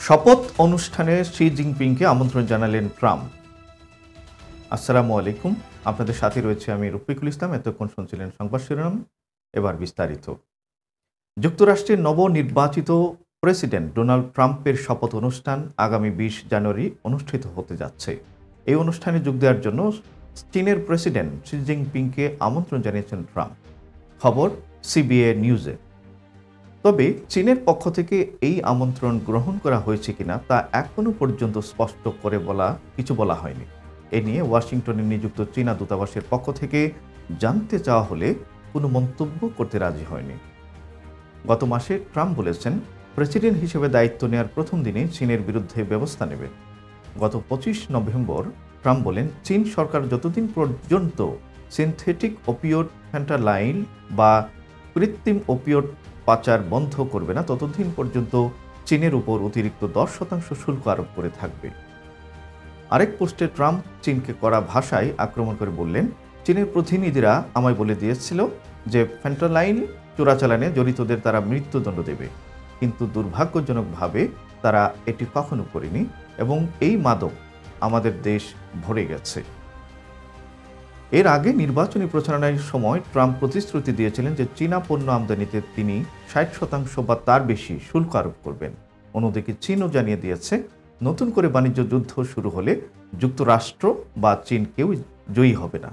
শপথ অনুষ্ঠানে শি জিনপিংকে আমন্ত্রণ জানালেন ট্রাম্প। আসসালামু আলাইকুম, আপনাদের সাথে রয়েছে আমি রফিকুল ইসলাম। এতক্ষণ শুনছিলেন সংবাদ শিরোনাম, এবার বিস্তারিত। যুক্তরাষ্ট্রের নবনির্বাচিত প্রেসিডেন্ট ডোনাল্ড ট্রাম্পের শপথ অনুষ্ঠান আগামী ২০ জানুয়ারি অনুষ্ঠিত হতে যাচ্ছে। এই অনুষ্ঠানে যোগ দেওয়ার জন্য চীনের প্রেসিডেন্ট শি জিনপিংকে আমন্ত্রণ জানিয়েছেন ট্রাম্প। খবর সিবিএ নিউজে। তবে চীনের পক্ষ থেকে এই আমন্ত্রণ গ্রহণ করা হয়েছে কিনা তা এখনও পর্যন্ত স্পষ্ট করে কিছু বলা হয়নি। এ নিয়ে ওয়াশিংটনে নিযুক্ত চীনা দূতাবাসের পক্ষ থেকে জানতে চাওয়া হলে কোনো মন্তব্য করতে রাজি হয়নি। গত মাসে ট্রাম্প বলেছেন, প্রেসিডেন্ট হিসেবে দায়িত্ব নেওয়ার প্রথম দিনে চীনের বিরুদ্ধে ব্যবস্থা নেবেন। গত ২৫ নভেম্বর ট্রাম্প বলেন, চীন সরকার যতদিন পর্যন্ত সিনথেটিক ওপিওড ফ্যান্টালাইন বা কৃত্রিম ওপিওড পাচার বন্ধ করবে না, ততদিন পর্যন্ত চীনের উপর অতিরিক্ত 10% শুল্ক আরোপ করে থাকবে। আরেক পোস্টে ট্রাম্প চীনকে কড়া ভাষায় আক্রমণ করে বললেন, চীনের প্রতিনিধিরা আমায় বলে দিয়েছিল যে ফ্যান্টালাইন চোরাচালানে জড়িতদের তারা মৃত্যুদণ্ড দেবে, কিন্তু দুর্ভাগ্যজনকভাবে তারা এটি কখনো করেনি এবং এই মাদক আমাদের দেশ ভরে গেছে। এর আগে নির্বাচনী প্রচারণার সময় ট্রাম্প প্রতিশ্রুতি দিয়েছিলেন যে চীনা পণ্য আমদানিতে তিনি 60% বা তার বেশি শুল্ক আরোপ করবেন। অন্যদিকে চীনও জানিয়ে দিয়েছে, নতুন করে বাণিজ্য যুদ্ধ শুরু হলে যুক্তরাষ্ট্র বা চীন কেউ জয়ী হবে না।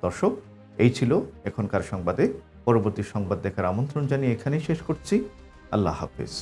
দর্শক, এই ছিল এখনকার সংবাদে। পরবর্তী সংবাদ দেখার আমন্ত্রণ জানিয়ে এখানেই শেষ করছি। আল্লাহ হাফেজ।